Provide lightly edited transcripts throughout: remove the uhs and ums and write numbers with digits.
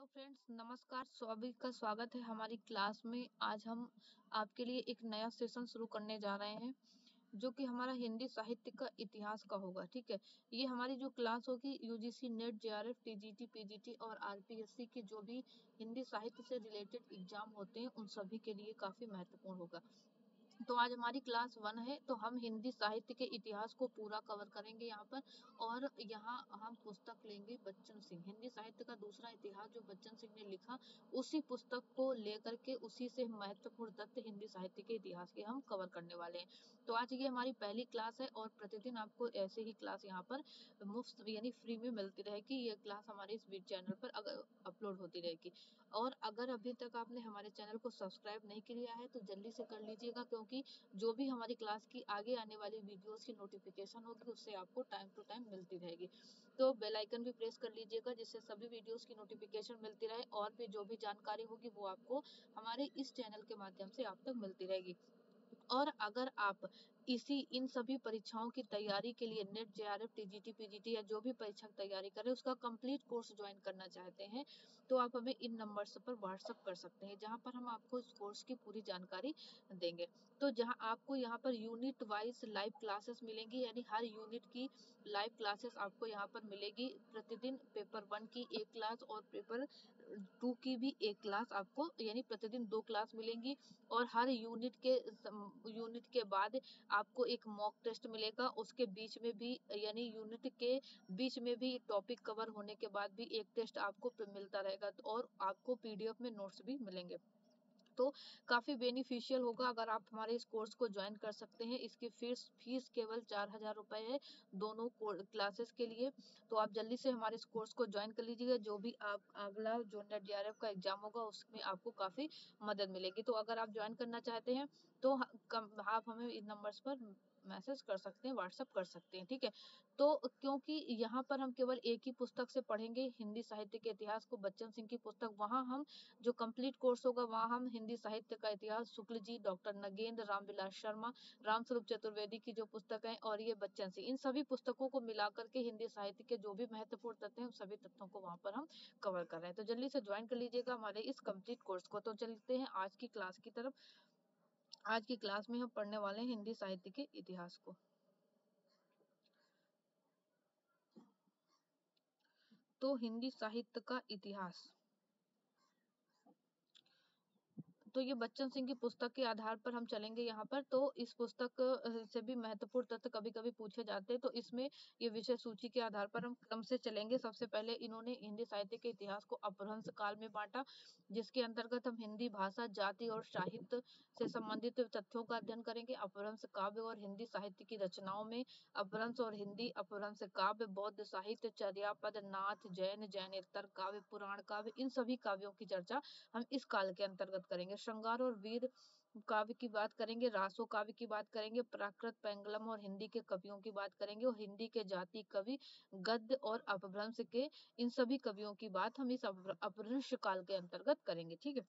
Hello friends, नमस्कार। सभी का स्वागत है हमारी क्लास में। आज हम आपके लिए एक नया सेशन शुरू करने जा रहे हैं जो कि हमारा हिंदी साहित्य का इतिहास का होगा। ठीक है, ये हमारी जो क्लास होगी UGC net, JRF, TGT, PGT और आरपीएससी के जो भी हिंदी साहित्य से रिलेटेड एग्जाम होते हैं उन सभी के लिए काफी महत्वपूर्ण होगा। तो आज हमारी क्लास 1 है, तो हम हिंदी साहित्य के इतिहास को पूरा कवर करेंगे यहाँ पर। और यहाँ हम पुस्तक लेंगे बच्चन सिंह, हिंदी साहित्य का दूसरा इतिहास जो बच्चन सिंह ने लिखा, उसी पुस्तक को लेकर के उसी से महत्वपूर्ण तथ्य हिंदी साहित्य के इतिहास के हम कवर करने वाले हैं। तो आज ये हमारी पहली क्लास है और प्रतिदिन आपको ऐसे ही क्लास यहाँ पर मुफ्त यानी फ्री में मिलती रहेगी। ये क्लास हमारे इस चैनल पर अगर अपलोड होती रहेगी। और अगर अभी तक आपने हमारे चैनल को सब्सक्राइब नहीं किया है तो जल्दी से कर लीजिएगा, क्योंकि जो भी हमारी क्लास की आगे आने वाली वीडियोस की नोटिफिकेशन होगी उससे आपको टाइम टू टाइम मिलती रहेगी। तो बेल आइकन भी प्रेस कर लीजिएगा जिससे सभी वीडियोस की नोटिफिकेशन मिलती रहे और भी जो भी जानकारी होगी वो आपको हमारे इस चैनल के माध्यम से आप तक मिलती रहेगी। और अगर आप इन सभी परीक्षाओं की तैयारी के लिए नेट, जेआरएफ, टीजीटी, पीजीटी या जो भी परीक्षा की तैयारी करें उसका कंप्लीट कोर्स ज्वाइन करना चाहते हैं तो आप हमें इन नंबर्स पर व्हाट्सअप कर सकते हैं, जहां पर हम आपको इस कोर्स की पूरी जानकारी देंगे। तो जहां आपको यहाँ per unit wise live classes मिलेंगी, यानी हर यूनिट की लाइव क्लासेस आपको यहाँ पर मिलेगी। प्रतिदिन पेपर 1 की एक क्लास और पेपर 2 की भी एक क्लास आपको, यानी प्रतिदिन 2 क्लास मिलेंगी। और हर यूनिट के बाद आपको एक मॉक टेस्ट मिलेगा, उसके बीच में भी यानी यूनिट के बीच में भी टॉपिक कवर होने के बाद भी एक टेस्ट आपको मिलता रहेगा और आपको पीडीएफ में नोट्स भी मिलेंगे। तो काफी बेनिफिशियल होगा अगर आप हमारे इस कोर्स को ज्वाइन कर सकते हैं। इसकी फीस केवल 4000 रुपए है दोनों क्लासेस के लिए। तो आप जल्दी से हमारे इस कोर्स को ज्वाइन कर लीजिएगा। जो भी आप अगला जो नेट जेआरएफ का एग्जाम होगा उसमें आपको काफी मदद मिलेगी। तो अगर आप ज्वाइन करना चाहते हैं तो आप हमें इन नंबर्स पर मैसेज कर सकते हैं, व्हाट्सएप कर सकते हैं। ठीक है, तो क्योंकि यहाँ पर हम केवल एक ही पुस्तक से पढ़ेंगे हिंदी साहित्य के इतिहास को, बच्चन सिंह की पुस्तक, वहाँ हम जो कंप्लीट कोर्स होगा वहाँ हम हिंदी साहित्य का इतिहास शुक्ल जी, डॉक्टर नगेंद्र, रामविलास शर्मा, रामस्वरूप चतुर्वेदी की जो पुस्तक है और ये बच्चन सिंह, इन सभी पुस्तकों को मिलाकर के हिंदी साहित्य के जो भी महत्वपूर्ण तथ्य हैं उन सभी तथ्यों को वहाँ पर हम कवर कर रहे हैं। तो जल्दी से ज्वाइन कर लीजिएगा हमारे इस कंप्लीट कोर्स को। तो चलते हैं आज की क्लास की तरफ। आज की क्लास में हम पढ़ने वाले हैं हिंदी साहित्य के इतिहास को। तो हिंदी साहित्य का इतिहास, तो ये बच्चन सिंह की पुस्तक के आधार पर हम चलेंगे यहाँ पर। तो इस पुस्तक से भी महत्वपूर्ण तथ्य कभी कभी पूछे जाते हैं, तो इसमें ये विषय सूची के आधार पर हम क्रम से चलेंगे। सबसे पहले इन्होंने हिंदी साहित्य के इतिहास को अपभ्रंश काल में बांटा, जिसके अंतर्गत हम हिंदी भाषा, जाति और साहित्य से संबंधित तथ्यों का अध्ययन करेंगे। अपभ्रंश काव्य और हिंदी साहित्य की रचनाओं में अपभ्रंश और हिंदी अपभ्रंश काव्य, बौद्ध साहित्य, चर्यापद, नाथ, जैनेतर काव्य, पुराण काव्य, इन सभी काव्यों की चर्चा हम इस काल के अंतर्गत करेंगे। श्रृंगार और वीर काव्य की बात करेंगे, रासो काव्य की बात करेंगे, प्राकृत, पेंगलम और हिंदी के कवियों की बात करेंगे और हिंदी के जाति कवि, गद्य और अपभ्रंश के इन सभी कवियों की बात हम इस अपभ्रंश काल के अंतर्गत करेंगे। ठीक है,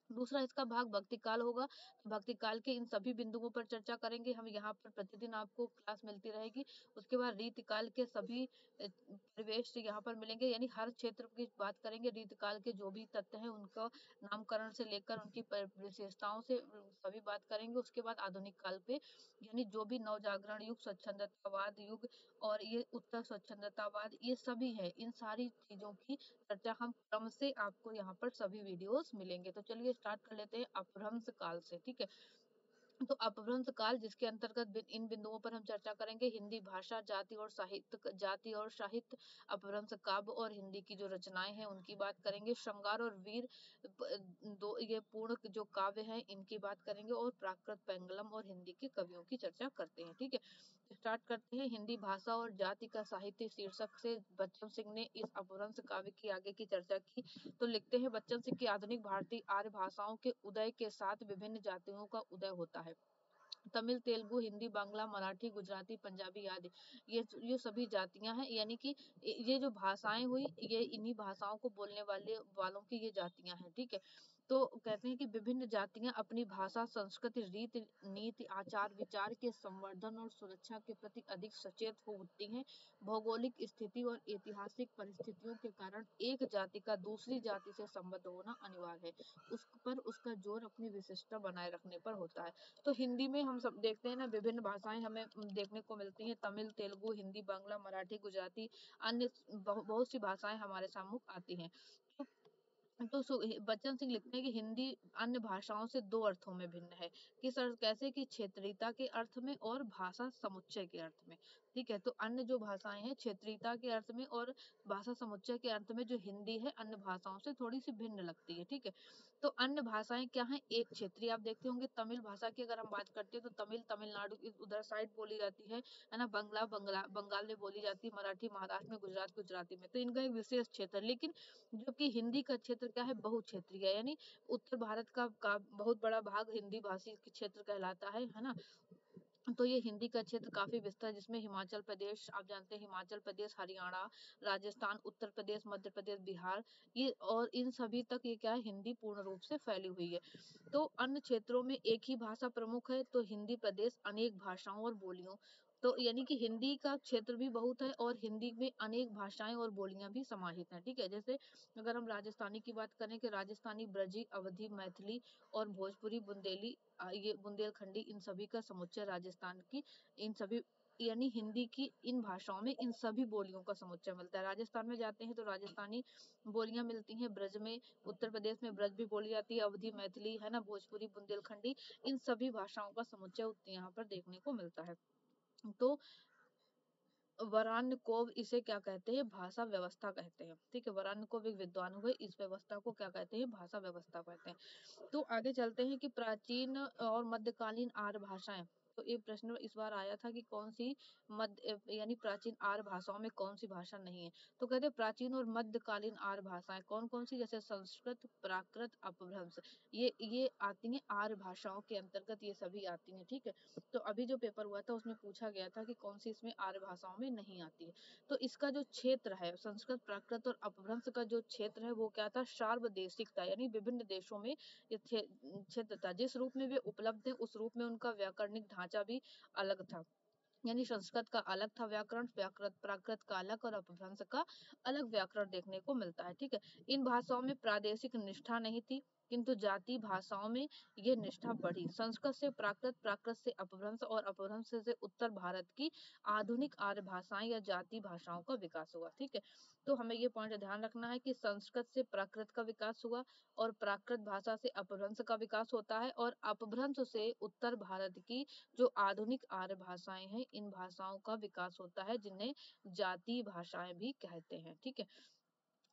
दूसरा इसका भाग भक्ति काल होगा। तो भक्ति काल के इन सभी बिंदुओं पर चर्चा करेंगे हम। यहाँ पर प्रतिदिन आपको क्लास मिलती रहेगी। उसके बाद रीति काल के सभी परिवेश यहाँ पर मिलेंगे, यानी हर क्षेत्र की बात करेंगे। रीति काल के जो भी तथ्य हैं उनका नामकरण से लेकर उनकी विशेषताओं से सभी बात करेंगे। उसके बाद आधुनिक काल पे, यानी जो भी नवजागरण युग, स्वच्छंदतावाद युग और ये उत्तर स्वच्छंदतावाद, ये सभी है, इन सारी चीजों की चर्चा हम क्रम से आपको यहाँ पर सभी वीडियोस मिलेंगे। तो चलिए स्टार्ट कर लेते हैं अपभ्रंश काल से। ठीक है, तो अपभ्रंश काल जिसके अंतर्गत इन बिंदुओं पर हम चर्चा करेंगे। हिंदी भाषा, जाति और साहित्य, अपभ्रंश काव्य और हिंदी की जो रचनाएं हैं उनकी बात करेंगे। श्रृंगार और वीर दो ये पूर्ण जो काव्य हैं इनकी बात करेंगे और प्राकृत, पेंगलम और हिंदी के कवियों की चर्चा करते हैं। ठीक है, स्टार्ट करते हैं। हिंदी भाषा और जाति का साहित्य शीर्षक से बच्चन सिंह ने इस अपभ्रंश काव्य की आगे की चर्चा की। तो लिखते हैं, बच्चन सिंह की आधुनिक भारतीय आर्य भाषाओं के उदय के साथ विभिन्न जातियों का उदय होता है। तमिल, तेलुगु, हिंदी, बांग्ला, मराठी, गुजराती, पंजाबी आदि ये सभी जातियां हैं, यानी कि ये जो भाषाएं हुई ये इन्हीं भाषाओं को बोलने वालों की ये जातियां हैं। ठीक है, तो कहते हैं कि विभिन्न जातियां अपनी भाषा, संस्कृति, रीति नीति, आचार विचार के संवर्धन और सुरक्षा के प्रति अधिक सचेत हो उठती हैं। भौगोलिक स्थिति और ऐतिहासिक परिस्थितियों के कारण एक जाति का दूसरी जाति से संबंध होना अनिवार्य है। उस पर उसका जोर अपनी विशिष्टता बनाए रखने पर होता है। तो हिंदी में हम सब देखते हैं ना, विभिन्न भाषाएं हमें देखने को मिलती हैं। तमिल, तेलुगु, हिंदी, बांग्ला, मराठी, गुजराती, अन्य बहुत सी भाषाएं हमारे सम्मुख आती हैं। तो बच्चन सिंह लिखते हैं कि हिंदी अन्य भाषाओं से दो अर्थों में भिन्न है। किस अर्थ, कैसे कि क्षेत्रीयता के अर्थ में और भाषा समुच्चय के अर्थ में। ठीक है, तो अन्य जो भाषाएं हैं क्षेत्रीयता के अर्थ में और भाषा समुच्चय के अर्थ में जो हिंदी है अन्य भाषाओं से थोड़ी सी भिन्न लगती है। ठीक है, तो अन्य भाषाएं क्या हैं? एक क्षेत्रीय, आप देखते होंगे तमिल भाषा की अगर हम बात करते हैं तो तमिल तमिलनाडु उधर साइड बोली जाती है ना। बंगाल में बोली जाती है। मराठी महाराष्ट्र में, गुजरात गुजराती में। तो इनका एक विशेष क्षेत्र है। लेकिन जो कि हिंदी का क्षेत्र क्या है? बहुक्षेत्रीय है, यानी उत्तर भारत का बहुत बड़ा भाग हिंदी भाषी क्षेत्र कहलाता है ना। तो ये हिंदी का क्षेत्र काफी विस्तृत है, जिसमें हिमाचल प्रदेश, आप जानते हैं हिमाचल प्रदेश, हरियाणा, राजस्थान, उत्तर प्रदेश, मध्य प्रदेश, बिहार, ये और इन सभी तक ये क्या है? हिंदी पूर्ण रूप से फैली हुई है। तो अन्य क्षेत्रों में एक ही भाषा प्रमुख है, तो हिंदी प्रदेश अनेक भाषाओं और बोलियों, तो यानी कि हिंदी का क्षेत्र भी बहुत है और हिंदी में अनेक भाषाएं और बोलियां भी समाहित हैं। ठीक है, जैसे अगर हम राजस्थानी की बात करें कि राजस्थानी, ब्रजी, अवधी, मैथिली और भोजपुरी, बुंदेली, ये बुंदेलखंडी, इन सभी का समुच्चय राजस्थान की, इन सभी यानी हिंदी की इन भाषाओं में इन सभी बोलियों का समुच्चय मिलता है। राजस्थान में जाते हैं तो राजस्थानी बोलियां मिलती हैं। ब्रज में, उत्तर प्रदेश में ब्रज भी बोली जाती है। अवधी, मैथिली है ना, भोजपुरी, बुंदेलखंडी, इन सभी भाषाओं का समुच्चय यहाँ पर देखने को मिलता है। तो वरानकोव इसे क्या कहते हैं? भाषा व्यवस्था कहते हैं। ठीक है, वरानकोव एक विद्वान हुए, इस व्यवस्था को क्या कहते हैं? भाषा व्यवस्था कहते हैं। तो आगे चलते हैं कि प्राचीन और मध्यकालीन आर्य भाषाएं। तो एक प्रश्न इस बार आया था कि कौन सी मध्य यानी प्राचीन आर्य भाषाओं में कौन सी भाषा नहीं है? तो कहते हैं प्राचीन और मध्यकालीन आर्य भाषाएं कौन कौन सी? जैसे संस्कृत, प्राकृत, अपभ्रंश, ये आती हैं आर्य भाषाओं के अंतर्गत, ये सभी आती हैं। ठीक है, तो अभी जो पेपर हुआ था उसमें पूछा गया था कि कौन सी इसमें आर्य भाषाओं में नहीं आती है। तो इसका जो क्षेत्र है, संस्कृत, प्राकृत और अपभ्रंश का जो क्षेत्र है वो क्या था? सार्वदेशिक था, यानी विभिन्न देशों में ये क्षेत्र था। जिस रूप में वे उपलब्ध है उस रूप में उनका व्याकरणिक ढांचा भी अलग था। यानी संस्कृत का अलग था व्याकरण, प्राकृत का अलग और अपभ्रंश का अलग व्याकरण देखने को मिलता है। ठीक है, इन भाषाओं में प्रादेशिक निष्ठा नहीं थी, किंतु जाति भाषाओं में ये निष्ठा बढ़ी। संस्कृत से प्राकृत, प्राकृत से अपभ्रंश और अपभ्रंश से उत्तर भारत की आधुनिक आर्य भाषाएं या जाति भाषाओं का विकास हुआ। ठीक है, तो हमें ये पॉइंट ध्यान रखना है कि संस्कृत से प्राकृत का विकास हुआ और प्राकृत भाषा से अपभ्रंश का विकास होता है, और अपभ्रंश से उत्तर भारत की जो आधुनिक आर्य भाषाएं हैं, इन भाषाओं का विकास होता है, जिन्हें जाति भाषाएं भी कहते हैं। ठीक है,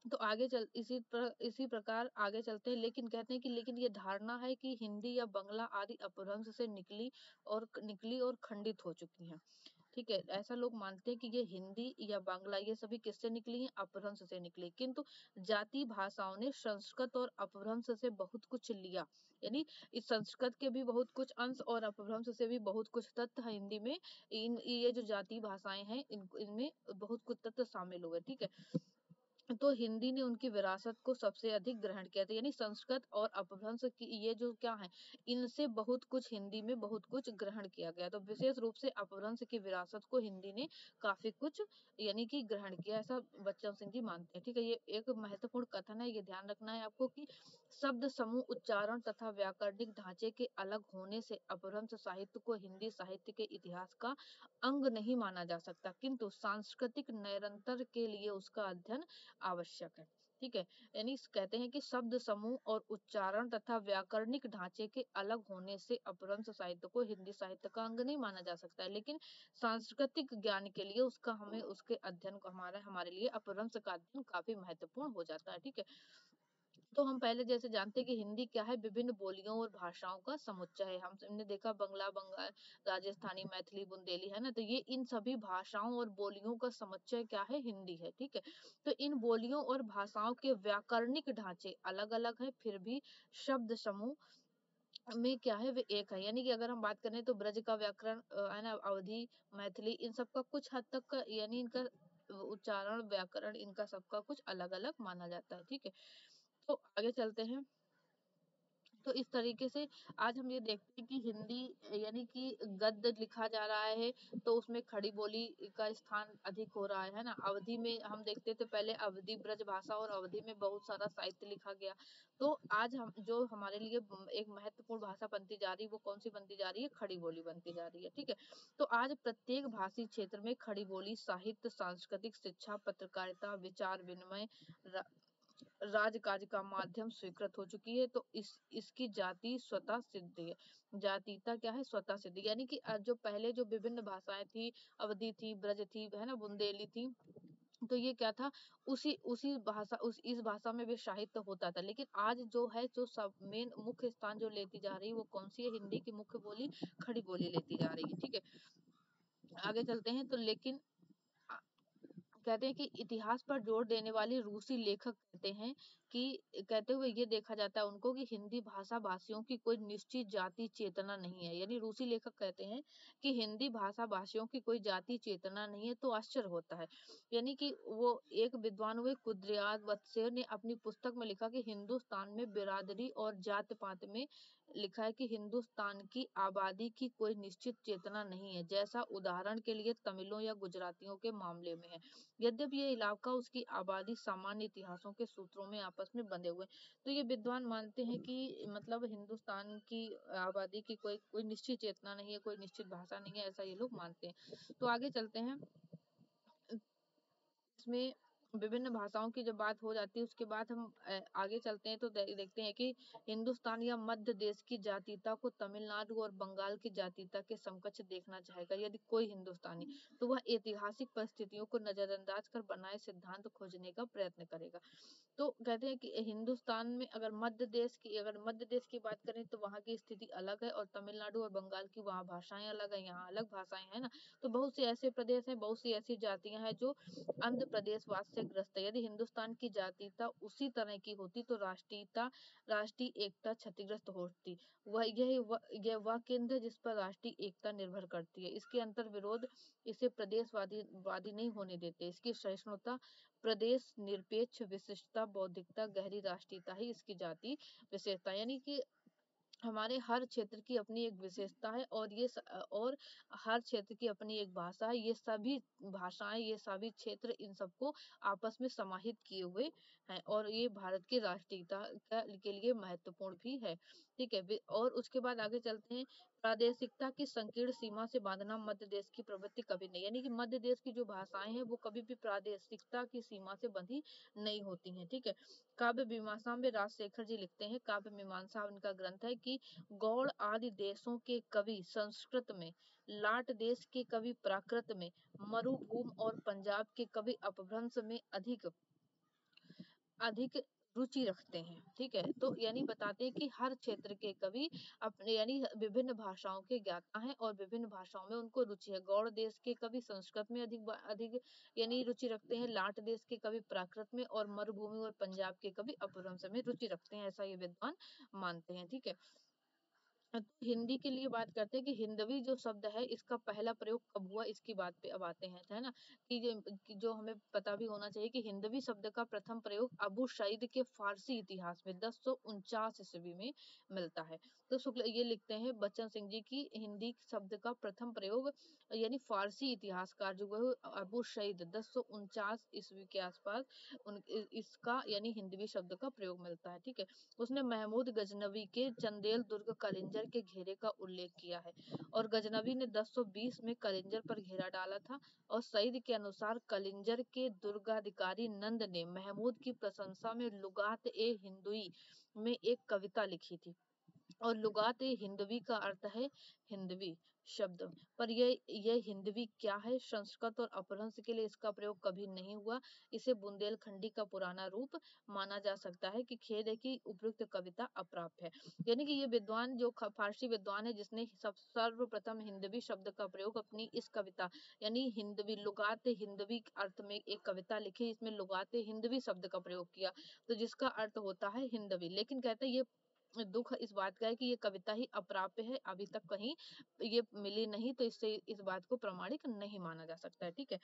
तो आगे चल इसी प्रकार आगे चलते हैं। लेकिन कहते हैं कि लेकिन ये धारणा है कि हिंदी या बंगला आदि अपभ्रंश से निकली और खंडित हो चुकी हैं। ठीक है, ऐसा लोग मानते हैं कि ये हिंदी या बांग्ला ये सभी किससे निकली हैं? अपभ्रंश से निकली। किंतु जाति भाषाओं ने संस्कृत और अपभ्रंश से बहुत कुछ लिया, यानी इस संस्कृत के भी बहुत कुछ अंश और अपभ्रंश से भी बहुत कुछ तत्व हिंदी में, ये जो जाति भाषाएं हैं इनमें बहुत कुछ तत्व शामिल हुए। ठीक है, तो हिंदी ने उनकी विरासत को सबसे अधिक ग्रहण किया था, यानी संस्कृत और अपभ्रंश की ये जो क्या है, इनसे बहुत कुछ हिंदी में बहुत कुछ ग्रहण किया गया। तो विशेष रूप से अपभ्रंश की विरासत को हिंदी ने काफी कुछ यानी कि ग्रहण किया, ऐसा बच्चन सिंह जी मानते हैं। ठीक है, ये एक महत्वपूर्ण कथन है, ये ध्यान रखना है आपको कि शब्द समूह, उच्चारण तथा व्याकरणिक ढांचे के अलग होने से अपभ्रंश साहित्य को हिंदी साहित्य के इतिहास का अंग नहीं माना जा सकता, किंतु सांस्कृतिक निरंतर के लिए उसका अध्ययन आवश्यक है। ठीक है, यानी कहते हैं कि शब्द समूह और उच्चारण तथा व्याकरणिक ढांचे के अलग होने से अपभ्रंश साहित्य को हिंदी साहित्य का अंग नहीं माना जा सकता है, लेकिन सांस्कृतिक ज्ञान के लिए उसका हमें उसके अध्ययन को हमारे लिए अपभ्रंश का अध्ययन काफी महत्वपूर्ण हो जाता है। ठीक है, तो हम पहले जैसे जानते हैं कि हिंदी क्या है? विभिन्न बोलियों और भाषाओं का समुच्चय है। हमने देखा बंगला, बंगाल, राजस्थानी, मैथिली, बुंदेली, है ना। तो ये इन सभी भाषाओं और बोलियों का समुच्चय क्या है? हिंदी है। ठीक है, तो इन बोलियों और भाषाओं के व्याकरणिक ढांचे अलग अलग है, फिर भी शब्द समूह में क्या है? वे एक है। यानी कि अगर हम बात करें तो ब्रज का व्याकरण है ना, अवधी, मैथिली, इन सबका कुछ हद तक का यानी इनका उच्चारण, व्याकरण, इनका सबका कुछ अलग अलग माना जाता है। ठीक है, तो आगे चलते हैं। तो इस तरीके से आज हम ये देखते हैं कि हिंदी यानी कि गद्य लिखा जा रहा है तो उसमें खड़ी बोली का स्थान अधिक हो रहा है ना। अवधि में हम देखते थे पहले अवधि ब्रज भाषा और अवधि में बहुत सारा साहित्य लिखा गया। तो आज हम जो हमारे लिए एक महत्वपूर्ण भाषा बनती जा रही है वो कौन सी बनती जा रही है, खड़ी बोली बनती जा रही है। ठीक है, तो आज प्रत्येक भाषी क्षेत्र में खड़ी बोली साहित्य, सांस्कृतिक, शिक्षा, पत्रकारिता, विचार विनिमय, राजकाज का माध्यम स्वीकृत हो चुकी है। तो इसकी जाति स्वतः सिद्ध है। जातीयता क्या है, स्वतः सिद्ध, यानी कि जो पहले जो विभिन्न भाषाएं थी, अवधी थी, ब्रज थी, है ना, बुंदेली थी, तो ये क्या था, उसी उसी भाषा इस भाषा में भी साहित्य होता था। लेकिन आज जो है, जो सब मेन मुख्य स्थान जो लेती जा रही है वो कौन सी है, हिंदी की मुख्य बोली खड़ी बोली लेती जा रही है। ठीक है, आगे चलते हैं। तो लेकिन कहते हैं कि इतिहास पर जोर देने वाले रूसी लेखक कहते हैं कि कहते हुए ये देखा जाता है उनको कि हिंदी भाषा भाषियों की कोई निश्चित जाति चेतना नहीं है। यानी रूसी लेखक कहते हैं कि हिंदी भाषा भाषियों की कोई जाति चेतना नहीं है। तो आश्चर्य होता है। यानी कि वो एक विद्वान हुए कुद्रियाद वत्सेर ने अपनी पुस्तक में लिखा कि हिंदुस्तान में बिरादरी और जात पात में लिखा है कि हिंदुस्तान की आबादी की कोई निश्चित चेतना नहीं है, जैसा उदाहरण के लिए तमिलों या गुजरातियों के मामले में है। यद्यपि ये इलाका उसकी आबादी सामान्य इतिहासों के सूत्रों में आपस में बंधे हुए। तो ये विद्वान मानते हैं कि मतलब हिंदुस्तान की आबादी की कोई कोई निश्चित चेतना नहीं है, कोई निश्चित भाषा नहीं है, ऐसा ये लोग मानते हैं। तो आगे चलते हैं। इसमें विभिन्न भाषाओं की जब बात हो जाती है उसके बाद हम आगे चलते हैं तो देखते हैं कि हिंदुस्तान या मध्य देश की जातीयता को तमिलनाडु और बंगाल की जातीयता के समकक्ष देखना चाहेगा। यदि कोई हिंदुस्तानी, तो वह ऐतिहासिक परिस्थितियों को नजरअंदाज कर बनाए सिद्धांत खोजने का प्रयत्न करेगा। तो कहते हैं कि हिंदुस्तान में अगर मध्य देश की बात करें तो वहाँ की स्थिति अलग है, और तमिलनाडु और बंगाल की वहाँ भाषाएं अलग है, यहाँ अलग भाषाएं हैं ना। तो बहुत से ऐसे प्रदेश हैं, बहुत सी ऐसी जातियां हैं जो आंध्र प्रदेशवाद से ग्रस्त है। यदि हिंदुस्तान की जातीयता उसी तरह की होती तो राष्ट्रीय एकता क्षतिग्रस्त होती। यह वह केंद्र है जिस पर राष्ट्रीय एकता निर्भर करती है। इसके अंतर विरोध इसे वादी नहीं होने देते। इसकी सहिष्णुता, प्रदेश निरपेक्ष विशिष्टता, बौद्धिकता, गहरी राष्ट्रीयता ही इसकी जाति विशेषता। यानी कि हमारे हर क्षेत्र की अपनी एक विशेषता है, और हर क्षेत्र की अपनी एक भाषा है। ये सभी भाषाएं, ये सभी क्षेत्र, इन सबको आपस में समाहित किए हुए हैं, और ये भारत की राष्ट्रीयता के लिए महत्वपूर्ण भी है। ठीक है, और उसके बाद आगे चलते हैं। प्रादेशिकता की संकीर्ण सीमा से बांधना मध्य देश की प्रवृत्ति कभी नहीं। यानी कि मध्य देश की जो भाषाएं हैं वो कभी भी प्रादेशिकता की सीमा से बंधी नहीं होती हैं। ठीक है, काव्य मीमांसा में राजशेखर जी लिखते हैं, काव्य मीमांसा उनका ग्रंथ है, कि गौड़ आदि देशों के कवि संस्कृत में, लाट देश के कवि प्राकृत में, मरुभूमि और पंजाब के कवि अपभ्रंश में अधिक अधिक रुचि रखते हैं। ठीक है, तो यानी बताते हैं कि हर क्षेत्र के कवि अपने यानी विभिन्न भाषाओं के ज्ञाता हैं और विभिन्न भाषाओं में उनको रुचि है। गौड़ देश के कवि संस्कृत में अधिक यानी रुचि रखते हैं, लाट देश के कवि प्राकृत में, और मरुभूमि और पंजाब के कवि अपभ्रंश में रुचि रखते हैं, ऐसा ये विद्वान मानते हैं। ठीक है, हिंदी के लिए बात करते हैं कि हिंदवी जो शब्द है इसका पहला प्रयोग कब हुआ, इसकी बात पे अब आते हैं, है ना। कि जो हमें पता भी होना चाहिए कि हिंदवी शब्द का प्रथम प्रयोग अबू सईद के फारसी इतिहास में 1049 ईस्वी में मिलता है। तो शुक्ल ये लिखते हैं बच्चन सिंह जी की हिंदी शब्द का प्रथम प्रयोग यानी फारसी इतिहासकार जो है अबू सईद 1049 ईस्वी के आसपास इसका यानी हिंदवी शब्द का प्रयोग मिलता है। ठीक है, उसने महमूद गजनवी के चंदेल दुर्ग कलिंजर के घेरे का उल्लेख किया है, और गजनवी ने 1020 में कलिंजर पर घेरा डाला था। और सईद के अनुसार कलिंजर के दुर्गाधिकारी नंद ने महमूद की प्रशंसा में लुगात ए हिंदुई में एक कविता लिखी थी, और लुगात ए हिंदवी का अर्थ है हिंदवी शब्द। पर यह हिंदवी क्या है, संस्कृत और अपभ्रंश के लिए इसका प्रयोग कभी नहीं हुआ। इसे बुंदेलखंडी का पुराना रूप माना जा सकता है। कि खेद है कि उपयुक्त कविता अप्राप्य है। यानी कि ये विद्वान जो फारसी विद्वान है जिसने सर्वप्रथम हिंदवी शब्द का प्रयोग अपनी इस कविता यानी हिंदवी लुगात हिंदवी अर्थ में एक कविता लिखी, इसमें लुगात हिंदवी शब्द का प्रयोग किया, तो जिसका अर्थ होता है हिंदवी। लेकिन कहते हैं ये दुख इस बात का है कि ये कविता ही अप्राप्य है, अभी तक कहीं ये मिली नहीं, तो इससे इस बात को प्रमाणिक नहीं माना जा सकता है। ठीक है,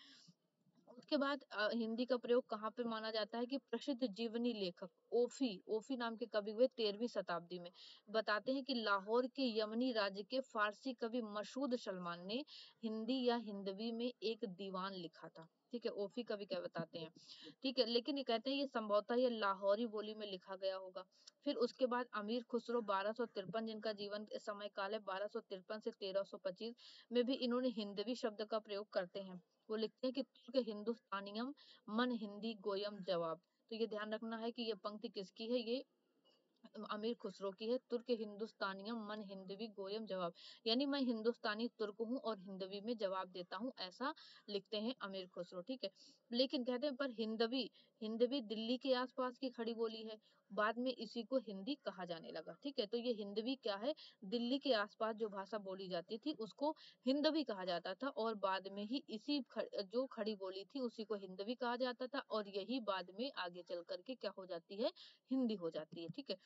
उसके बाद हिंदी का प्रयोग कहाँ पे माना जाता है कि प्रसिद्ध जीवनी लेखक ओफी ओफी नाम के कवि हुए 13वीं शताब्दी में। बताते हैं कि लाहौर के यमनी राज्य के फारसी कवि मसूद सलमान ने हिंदी या हिंदवी में एक दीवान लिखा था। ठीक है, ओफी कवि क्या बताते हैं। ठीक है, लेकिन ये कहते हैं ये संभवतः ये लाहौरी बोली में लिखा गया होगा। फिर उसके बाद अमीर खुसरो 1253, जिनका जीवन समय काल है 1253 से 1325 में भी इन्होंने हिंदवी शब्द का प्रयोग करते हैं। वो लिखते हैं कि तुर्क हिंदुस्तानियम मन हिंदी गोयम जवाब। तो ये ध्यान रखना है कि ये पंक्ति किसकी है, ये अमीर खुसरो की है। तुर्क हिंदुस्तानियम मन हिंदवी गोयम जवाब, यानी मैं हिंदुस्तानी तुर्क हूँ और हिंदवी में जवाब देता हूँ, ऐसा लिखते हैं अमीर खुसरो। ठीक है, लेकिन कहते हैं पर हिंदवी हिंदवी दिल्ली के आसपास की खड़ी बोली है, बाद में इसी को हिंदी कहा जाने लगा। ठीक है, तो ये हिंदवी क्या है, दिल्ली के आसपास जो भाषा बोली जाती थी उसको हिंदवी कहा जाता था, और बाद में ही इसी जो खड़ी बोली थी उसी को हिंदवी कहा जाता था, और यही बाद में आगे चल करके क्या हो जाती है, हिंदी हो जाती है। ठीक है,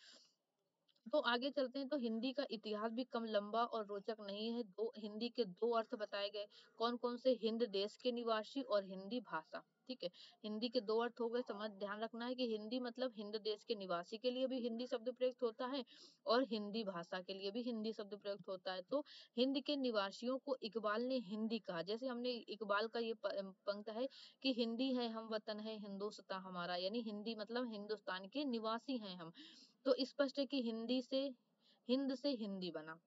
तो आगे चलते हैं। तो हिंदी का इतिहास भी कम लंबा और रोचक नहीं है। दो हिंदी के दो अर्थ बताए गए, कौन कौन से, हिंद देश के निवासी और हिंदी भाषा। ठीक है, हिंदी के दो अर्थ हो गए, समझ ध्यान रखना है कि हिंदी मतलब हिंद देश के निवासी के लिए भी हिंदी शब्द प्रयुक्त होता है, और हिंदी भाषा के लिए भी हिंदी शब्द प्रयुक्त होता है। तो हिंद के निवासियों को इकबाल ने हिंदी कहा, जैसे हमने इकबाल का ये पंक्त है कि हिंदी है हम वतन है हिंदुस्तान हमारा, यानी हिंदी मतलब हिंदुस्तान के निवासी हैं हम। तो स्पष्ट है कि हिंद से हिंदी बना।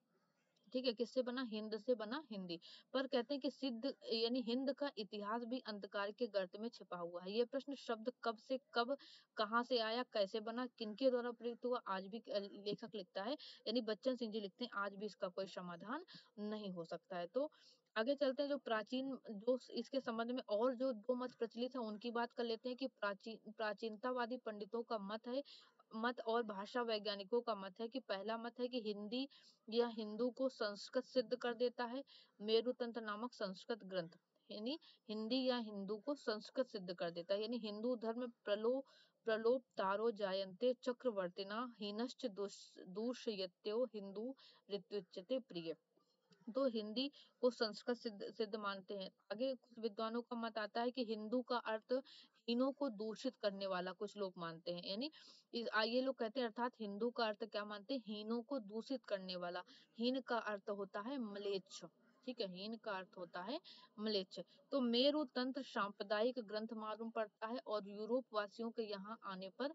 ठीक है, किससे बना, हिंद से बना हिंदी। पर कहते हैं कि सिद्ध यानी हिंद का इतिहास भी अंधकार के गर्त में छिपा हुआ है। ये प्रश्न शब्द कब से कब, कहाँ से आया, कैसे बना, किनके द्वारा प्रयुक्त हुआ, आज भी लेखक लिखता है, यानी बच्चन सिंह जी लिखते हैं, आज भी इसका कोई समाधान नहीं हो सकता है। तो आगे चलते हैं। जो प्राचीन जो इसके संबंध में और जो दो मत प्रचलित है उनकी बात कर लेते हैं कि प्राचीनतावादी पंडितों का मत और भाषा वैज्ञानिकों का मत है कि पहला मत है कि हिंदी या हिंदू को संस्कृत सिद्ध कर देता है, मेरुतंत्र नामक संस्कृत ग्रंथ, यानी हिंदी या हिंदू को संस्कृत सिद्ध कर देता है, यानी हिंदू धर्म प्रलोभ तारो जायन्ते चक्रवर्तिना हीनश्च दूषयत्यो हिंदू ऋत्युच्यते प्रिय। तो हिंदी को संस्कृत सिद्ध मानते हैं। आगे कुछ विद्वानों का मत आता है कि हिंदू का अर्थ हीनों को दूषित करने वाला, कुछ लोग मानते हैं, यानी ये लोग कहते हैं अर्थात हिंदू का अर्थ क्या मानते हैं, हीनों को दूषित करने वाला। हीन का अर्थ होता है म्लेच्छ। ठीक है, हीन का अर्थ होता है म्लेच्छ। तो मेरु तंत्र सांप्रदायिक ग्रंथ मालूम पड़ता है, और यूरोप वासियों के यहाँ आने पर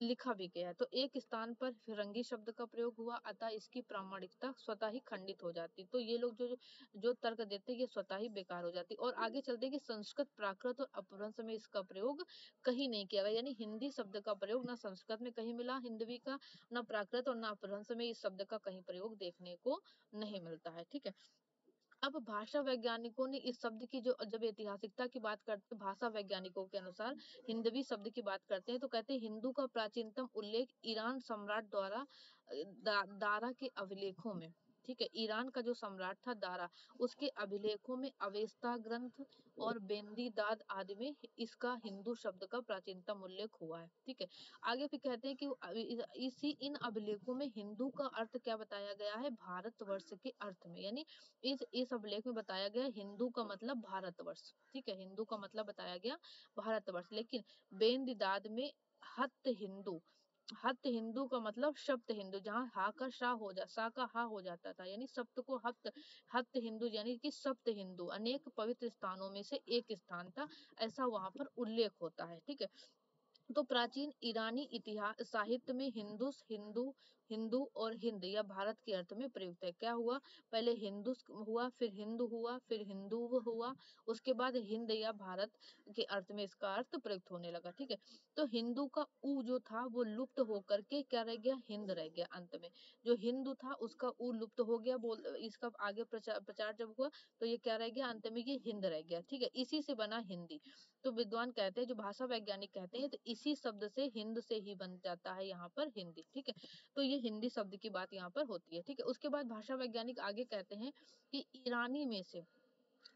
लिखा भी गया है। तो एक स्थान पर फिरंगी शब्द का प्रयोग हुआ, अतः इसकी प्रामाणिकता स्वतः ही खंडित हो जाती। तो ये लोग जो जो तर्क देते हैं ये स्वतः ही बेकार हो जाती। और आगे चलते हैं कि संस्कृत, प्राकृत और अपभ्रंश में इसका प्रयोग कहीं नहीं किया गया, यानी हिंदी शब्द का प्रयोग ना संस्कृत में कहीं मिला हिंदवी का, ना प्राकृत और ना अपभ्रंश में इस शब्द का कहीं प्रयोग देखने को नहीं मिलता है। ठीक है, अब भाषा वैज्ञानिकों ने इस शब्द की जो जब ऐतिहासिकता की बात करते हैं, भाषा वैज्ञानिकों के अनुसार हिंदवी शब्द की बात करते हैं तो कहते हैं हिंदू का प्राचीनतम उल्लेख ईरान सम्राट द्वारा दारा के अभिलेखों में। ठीक है, ईरान का जो सम्राट था दारा, उसके अभिलेखों में अवेस्ता ग्रंथ और बेंदी दाद आदि में इसका हिंदू शब्द का प्राचीनतम उल्लेख हुआ है। ठीक है, आगे फिर कहते हैं कि इसी इन अभिलेखों में हिंदू का अर्थ क्या बताया गया है, भारतवर्ष के अर्थ में, यानी इस अभिलेख में बताया गया हिंदू का मतलब भारतवर्ष। ठीक है, हिंदू का मतलब बताया गया भारतवर्ष, लेकिन बेंदिदाद में हत हिंदू का मतलब शब्द हिंदू, जहाँ हा का शा हो जा सा का हा हो जाता था, यानी शब्द को हत हिंदू, यानी कि सप्त हिंदू, अनेक पवित्र स्थानों में से एक स्थान था, ऐसा वहां पर उल्लेख होता है। ठीक है, तो प्राचीन ईरानी इतिहास साहित्य में हिंदू हिंदू और हिंद या भारत के अर्थ में प्रयुक्त है। क्या हुआ, पहले हिंदू हुआ, फिर हिंदू हुआ, फिर हिंदू हुआ, उसके बाद हिंद या भारत के अर्थ में इसका अर्थ प्रयुक्त होने लगा। ठीक है, तो हिंदू का ऊ जो था वो लुप्त होकर के क्या रह गया, हिंद रह गया। अंत में जो हिंदू था उसका ऊ लुप्त हो गया, बोल इसका आगे प्रचार जब हुआ तो ये क्या रह गया, अंत में ये हिंद रह गया। ठीक है, इसी से बना हिंदी। तो विद्वान कहते हैं, जो भाषा वैज्ञानिक कहते हैं, तो इसी शब्द से हिंद से ही बन जाता है यहाँ पर हिंदी। ठीक है, तो ये हिंदी शब्द की बात यहाँ पर होती है। ठीक है, उसके बाद भाषा वैज्ञानिक आगे कहते हैं कि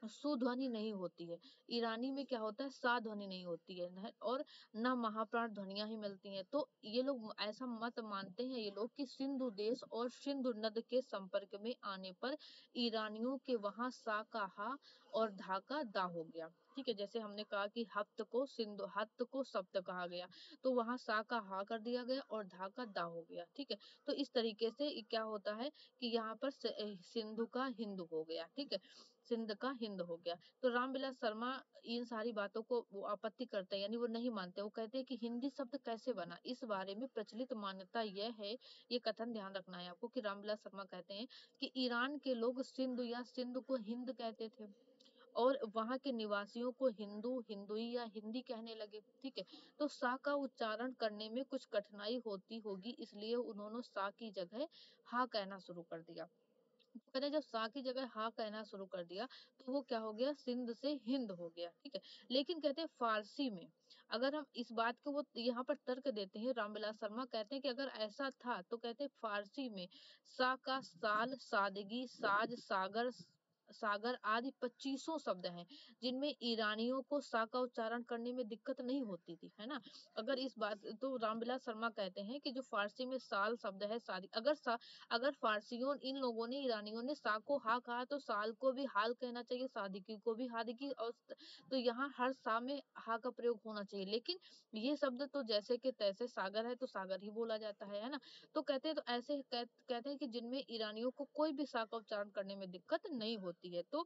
सुध्वनि नहीं होती है। ईरानी में क्या होता है, सा ध्वनि नहीं होती है और न महाप्राण ध्वनियां ही मिलती हैं। तो ये लोग ऐसा मत मानते हैं ये लोग कि सिंधु देश और सिंधु नद के संपर्क में आने पर ईरानियों के वहां सा का हा और धा का दा हो गया। ठीक है, जैसे हमने कहा कि हत्त को सप्त कहा गया, तो वहां सा का हा कर दिया गया और धा का दा हो गया। ठीक है, तो इस तरीके से क्या होता है कि यहाँ पर सिंधु का हिंदू हो गया। ठीक है, सिंध का हिंद हो गया। तो रामविलास शर्मा इन सारी बातों को वो आपत्ति करते हैं, यानी वो नहीं मानते। वो कहते हैं कि हिंदी शब्द कैसे बना, इस बारे में प्रचलित मान्यता यह है, ये कथन ध्यान रखना है आपको, कि रामविलास शर्मा कहते हैं कि ईरान के लोग सिंधु या सिंध को हिंद कहते थे और वहां के निवासियों को हिंदू, हिंदुई या हिंदी कहने लगे। ठीक है, तो सा का उच्चारण करने में कुछ कठिनाई होती होगी, इसलिए उन्होंने सा की जगह हा कहना शुरू कर दिया। कहते हैं जब सा की जगह हा कहना शुरू कर दिया तो वो क्या हो गया, सिंध से हिंद हो गया। ठीक है, लेकिन कहते हैं फारसी में, अगर हम इस बात को, वो यहाँ पर तर्क देते हैं रामविलास शर्मा, कहते हैं कि अगर ऐसा था तो कहते हैं फारसी में सा का साल, सादगी, साज, सागर, सागर आदि 2500 शब्द हैं, जिनमें ईरानियों को सा का उच्चारण करने में दिक्कत नहीं होती थी, है ना। अगर इस बात, तो रामविलास शर्मा कहते हैं कि जो फारसी में साल शब्द है, सादी, अगर फारसियों, इन लोगों ने, ईरानियों ने सा को हा कहा तो साल को भी हाल कहना चाहिए, सादिकी को भी हादिकी, और तो यहाँ हर सा में हा का प्रयोग होना चाहिए। लेकिन ये शब्द तो जैसे कि तैसे, सागर है तो सागर ही बोला जाता है ना। तो कहते हैं, तो ऐसे कहते हैं कि जिनमें ईरानियों को कोई भी सा का उच्चारण करने में दिक्कत नहीं होती है, तो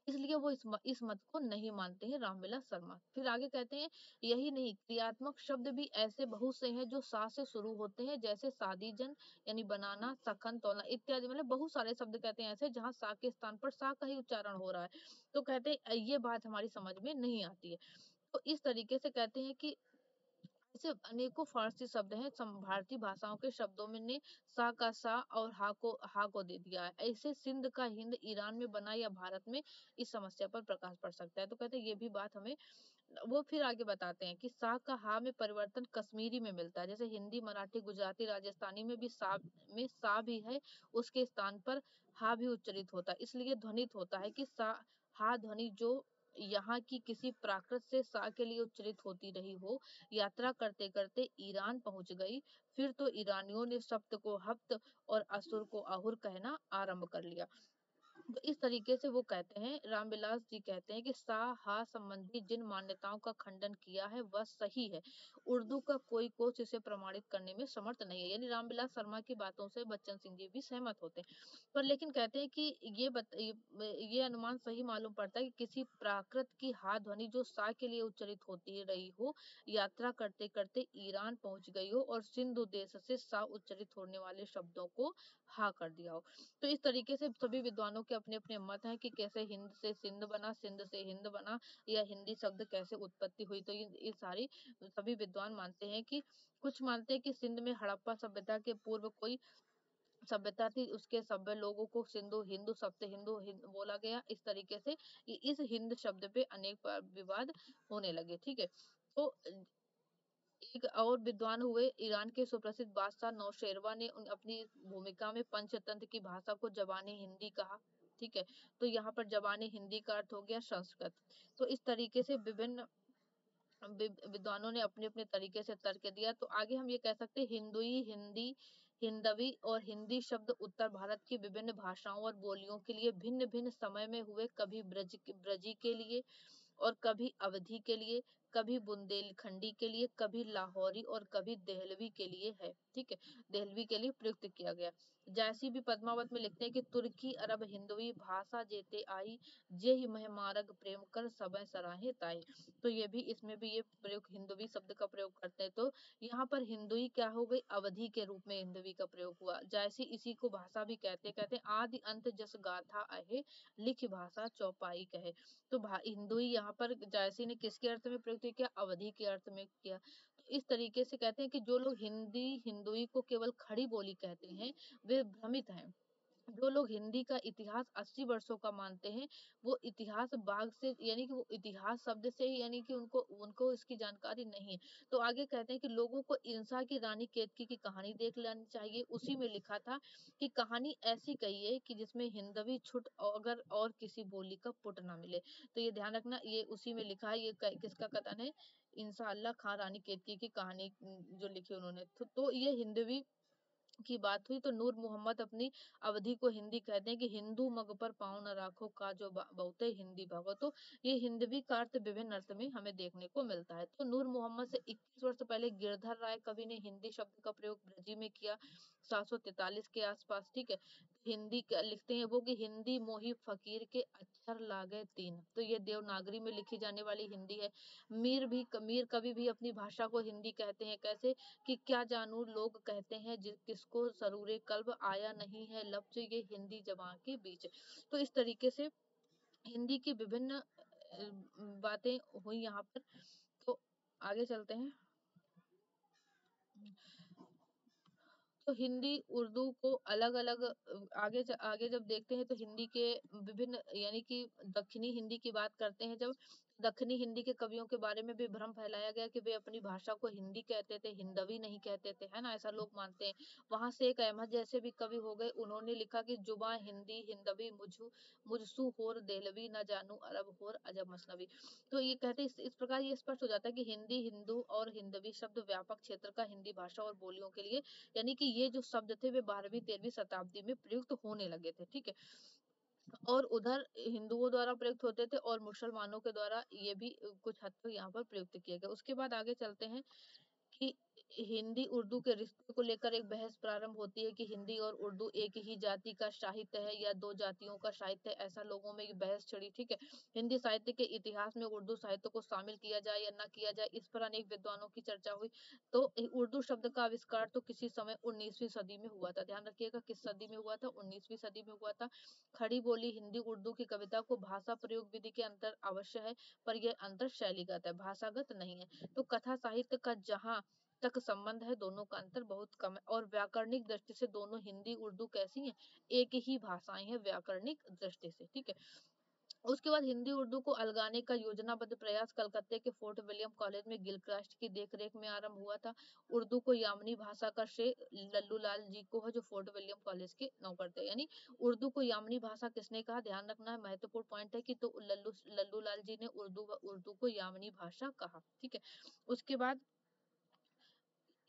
इसलिए वो इस मत को नहीं मानते हैं रामविलास शर्मा। फिर आगे कहते हैं, यही नहीं, क्रियात्मक शब्द भी ऐसे बहुत से हैं जो सा से शुरू होते हैं, जैसे सादीजन यानी बनाना, सखन, तोलना इत्यादि। मतलब बहुत सारे शब्द कहते हैं ऐसे जहाँ सा के स्थान पर सा का ही उच्चारण हो रहा है। तो कहते हैं ये बात हमारी समझ में नहीं आती है। तो इस तरीके से कहते हैं कि ऐसे अनेकों फारसी शब्द हैं, भारतीय भाषाओं के शब्दों में ने सा का सा और हा को दे दिया है। ऐसे सिंध का हिंद ईरान में बना या भारत में, इस समस्या पर प्रकाश पड़ सकता है। तो कहते हैं ये भी बात हमें, वो फिर आगे बताते हैं कि सा का हा में परिवर्तन कश्मीरी में मिलता है, जैसे हिंदी, मराठी, गुजराती, राजस्थानी में भी सा भी है, उसके स्थान पर हा भी उच्चरित होता है, इसलिए ध्वनित होता है कि सा हा ध्वनि जो यहाँ की किसी प्राकृत से सा के लिए उच्चरित होती रही हो, यात्रा करते करते ईरान पहुंच गई। फिर तो ईरानियों ने सप्त को हप्त और असुर को अहुर कहना आरंभ कर लिया। तो इस तरीके से वो कहते हैं, रामविलास जी कहते हैं कि सा हा संबंधी जिन मान्यताओं का खंडन किया है वह सही है, उर्दू का कोई कोश इसे प्रमाणित करने में समर्थ नहीं है। यानी रामविलास शर्मा की बातों से बच्चन सिंह जी भी सहमत होते हैं, पर लेकिन कहते हैं कि ये अनुमान सही मालूम पड़ता है कि किसी प्राकृत की हा ध्वनि जो सा के लिए उच्चरित होती रही हो, यात्रा करते करते ईरान पहुंच गई हो और सिंधु देश से सा उच्चरित होने वाले शब्दों को हा कर दिया हो। तो इस तरीके से सभी विद्वानों के अपने अपने मत हैं कि कैसे हिंद से सिंध बना, सिंध से हिंद बना, या हिंदी शब्द कैसे उत्पत्ति हुई। तो ये सारी सभी विद्वान मानते हैं कि, कुछ मानते हैं कि सिंध में हड़प्पा सभ्यता के पूर्व कोई सभ्यता थी, उसके सभ्य लोगों को सिंधु हिंदू शब्द बोला गया। इस तरीके से इस हिंद शब्द पे अनेक बार विवाद होने लगे। ठीक है, तो एक और विद्वान हुए ईरान के सुप्रसिद्ध बादशाह नौशेरवा ने अपनी भूमिका में पंचतंत्र की भाषा को जबानी हिंदी कहा। ठीक है, तो यहाँ पर जबानी हिंदी का अर्थ हो गया संस्कृत। तो इस तरीके से विभिन्न विद्वानों ने अपने अपने तरीके से तर्क दिया। तो आगे हम ये कह सकते हैं, हिंदुई, हिंदी, हिंदवी और हिंदी शब्द उत्तर भारत की विभिन्न भाषाओं और बोलियों के लिए भिन्न भिन्न समय में हुए, कभी ब्रजी के लिए और कभी अवधी के लिए, कभी बुंदेलखंडी के लिए, कभी लाहौरी और कभी देहलवी के लिए है। ठीक है, देहलवी के लिए प्रयुक्त किया गया। जैसी भी पद्मावत में लिखते हैं कि तुर्की अरब हिंदवी भाषा जेते आई, जे ही महमारग प्रेम कर सबय सराहे ताई। तो ये भी, इसमें भी ये प्रयोग हिंदवी शब्द का प्रयोग करते हैं। तो यहाँ पर हिंदुई क्या हो गई, अवधि के रूप में हिंदवी का प्रयोग हुआ। जैसी इसी को भाषा भी कहते हैं आदि अंत जस गाथा अहे, लिख भाषा चौपाई कहे। तो हिंदुई यहाँ पर जायसी ने किसके अर्थ में प्रयुक्त किया, अवधि के अर्थ में किया। तो इस तरीके से कहते हैं कि जो लोग हिंदुई को केवल खड़ी बोली कहते हैं वे भ्रमित हैं। जो लोग हिंदी का इतिहास 80 वर्षों का मानते हैं, वो इतिहास बाग से यानी कि वो इतिहास शब्द से ही यानी कि उनको उनको इसकी जानकारी नहीं है। तो आगे कहते हैं कि लोगों को इंसा की रानी केतकी की कहानी देख लेनी चाहिए। उसी में लिखा था कि कहानी ऐसी कहिए कि जिसमें हिंदवी छुट अगर और किसी बोली का पुट ना मिले। तो ये ध्यान रखना, ये उसी में लिखा है। ये किसका कथन है? इंसा अल्लाह खां रानी केतकी की कहानी जो लिखी उन्होंने। तो ये हिंदवी की बात हुई। तो नूर मोहम्मद अपनी अवधि को हिंदी कहते हैं कि हिंदू मग पर पाँव न राखो का जो बहुते हिंदी भागो। तो ये हिंदवी का अर्थ विभिन्न अर्थ में हमें देखने को मिलता है। तो नूर मोहम्मद से 21 वर्ष पहले गिरधर राय कवि ने हिंदी शब्द का प्रयोग ब्रजी में किया 743 के आसपास। ठीक है, हिंदी लिखते हैं वो कि हिंदी मोही फकीर के अक्षर लागे तीन। तो ये देवनागरी में लिखी जाने वाली हिंदी है। मीर कवि भी अपनी भाषा को हिंदी कहते हैं। कैसे? कि क्या जानू लोग कहते हैं किसको सरूरे कल्ब आया नहीं है लफ्ज ये हिंदी जबां के बीच। तो इस तरीके से हिंदी की विभिन्न बातें हुई यहाँ पर। तो आगे चलते हैं। तो हिंदी उर्दू को अलग अलग आगे जब देखते हैं तो हिंदी के विभिन्न यानी कि दक्षिणी हिंदी की बात करते हैं। जब दक्षिणी हिंदी के कवियों के बारे में भी भ्रम फैलाया गया कि वे अपनी भाषा को हिंदी कहते थे, हिंदवी नहीं कहते थे, है ना, ऐसा लोग मानते हैं। वहां से एक अहमद जैसे भी कवि हो गए, उन्होंने लिखा कि जुबा हिंदी हिंदवी मुझसू होर देहलवी न जानू अरब होर अजब मसनवी। तो ये कहते हैं इस प्रकार ये स्पष्ट हो जाता है कि हिंदी, हिंदू और हिंदवी शब्द व्यापक क्षेत्र का हिंदी भाषा और बोलियों के लिए यानी कि ये जो शब्द थे वे 12वीं 13वीं शताब्दी में प्रयुक्त होने लगे थे। ठीक है, और उधर हिंदुओं द्वारा प्रयुक्त होते थे और मुसलमानों के द्वारा ये भी कुछ हद तक यहाँ पर प्रयुक्त किए गए। उसके बाद आगे चलते हैं कि हिंदी उर्दू के रिश्ते को लेकर एक बहस प्रारंभ होती है कि हिंदी और उर्दू एक ही जाति का साहित्य है या दो जातियों का साहित्य है, ऐसा लोगों में बहस छिड़ी। ठीक है, हिंदी साहित्य के इतिहास में उर्दू साहित्य को शामिल किया जाए या ना किया जाए, इस पर अनेक विद्वानों की चर्चा हुई। तो उर्दू शब्द का आविष्कार तो किसी समय 19वीं सदी में हुआ था। ध्यान रखिएगा किस सदी में हुआ था? 19वीं सदी में हुआ था। खड़ी बोली हिंदी उर्दू की कविता को भाषा प्रयोग विधि के अंतर अवश्य है, पर यह अंतर शैलीगत है, भाषागत नहीं है। तो कथा साहित्य का जहाँ तक संबंध है दोनों का अंतर बहुत कम है। और व्याकरणिक दृष्टि से दोनों हिंदी उर्दू कैसी हैं? एक ही भाषाएं हैं व्याकरणिक दृष्टि से। ठीक है, उसके बाद हिंदी उर्दू को अलगाने का योजनाबद्ध प्रयास कलकत्ते के फोर्ट विलियम कॉलेज में गिलक्रास्ट की देखरेख में आरंभ हुआ था। उर्दू को यामनी भाषा का श्रेय लल्लू लाल जी को है, जो फोर्ट विलियम कॉलेज के नौकरते। यानी उर्दू को यामनी भाषा किसने कहा? ध्यान रखना है, महत्वपूर्ण पॉइंट है कि तो लल्लू लाल जी ने उर्दू को यामनी भाषा कहा। ठीक है, उसके बाद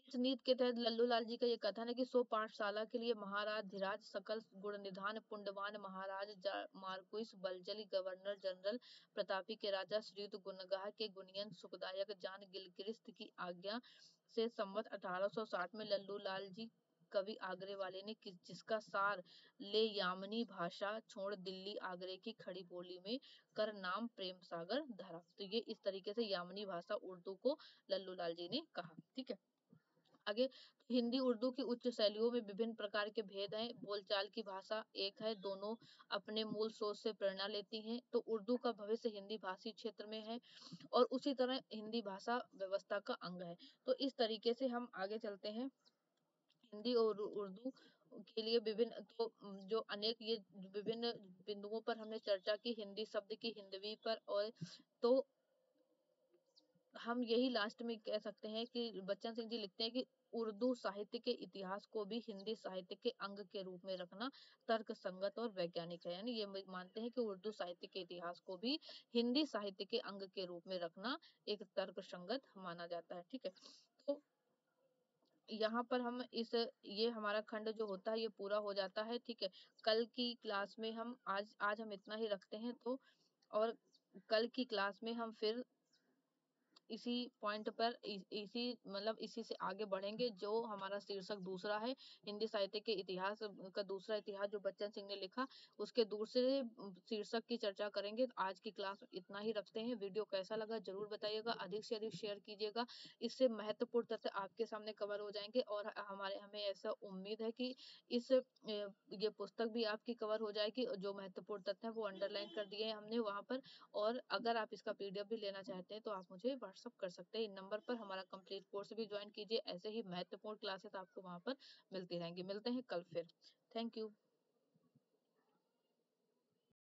इस नीति के तहत लल्लू लाल जी का ये कथन है कि 105 के लिए महाराज धीराज सकल गुण निधान पुण्यवान महाराज मारकुइस बलजली गवर्नर जनरल प्रतापी के राजा श्रीयुत गुणगाह के गुणियन सुखदायक जान गिलक्रिस्त की आज्ञा से संवत 1860 में लल्लू लाल जी कवि आगरे वाले ने जिसका सार ले यामनी भाषा छोड़ दिल्ली आगरे की खड़ी बोली में कर नाम प्रेम सागर धरा। तो ये इस तरीके से यामनी भाषा उर्दू को लल्लू लाल जी ने कहा। ठीक है, आगे तो हिंदी उर्दू की उच्च शैलियों में विभिन्न प्रकार के भेद हैं। बोलचाल की भाषा एक है, दोनों अपने मूल स्रोत से प्रेरणा लेती हैं। तो उर्दू का भविष्य हिंदी भाषी क्षेत्र में है और उसी तरह हिंदी भाषा व्यवस्था का अंग है। तो इस तरीके से हम आगे चलते हैं। हिंदी और उर्दू के लिए विभिन्न तो जो अनेक ये विभिन्न बिंदुओं पर हमने चर्चा की, हिंदी शब्द की हिंदवी पर। और तो हम यही लास्ट में कह सकते हैं कि बच्चन सिंह जी लिखते हैं कि उर्दू साहित्य के इतिहास को भी हिंदी साहित्य के अंग के रूप में रखना तर्क संगत और वैज्ञानिक है। यानी ये मानते हैं कि उर्दू साहित्य के इतिहास को भी हिंदी साहित्य के अंग के रूप में रखना एक तर्क संगत माना जाता है। ठीक है, तो यहाँ पर हम ये हमारा खंड जो होता है ये पूरा हो जाता है। ठीक है, कल की क्लास में हम आज हम इतना ही रखते हैं। तो और कल की क्लास में हम फिर इसी पॉइंट पर इसी मतलब इसी से आगे बढ़ेंगे। जो हमारा शीर्षक दूसरा है, हिंदी साहित्य के इतिहास का दूसरा इतिहास जो बच्चन सिंह ने लिखा, उसके दूसरे शीर्षक की चर्चा करेंगे। तो आज की क्लास इतना ही रखते हैं। वीडियो कैसा लगा जरूर बताइएगा, अधिक से अधिक शेयर कीजिएगा। इससे महत्वपूर्ण तथ्य आपके सामने कवर हो जाएंगे और हमें ऐसा उम्मीद है कि ये पुस्तक भी आपकी कवर हो जाएगी। जो महत्वपूर्ण तथ्य है वो अंडरलाइन कर दिए हैं हमने वहाँ पर। और अगर आप इसका पीडीएफ भी लेना चाहते हैं तो आप मुझे व्हाट्सअप कर सकते हैं। इन नंबर पर हमारा कंप्लीट कोर्स भी ज्वाइन कीजिए। ऐसे ही महत्वपूर्ण क्लासेस आपको वहाँ पर मिलती रहेंगी। मिलते हैं कल फिर। Thank you.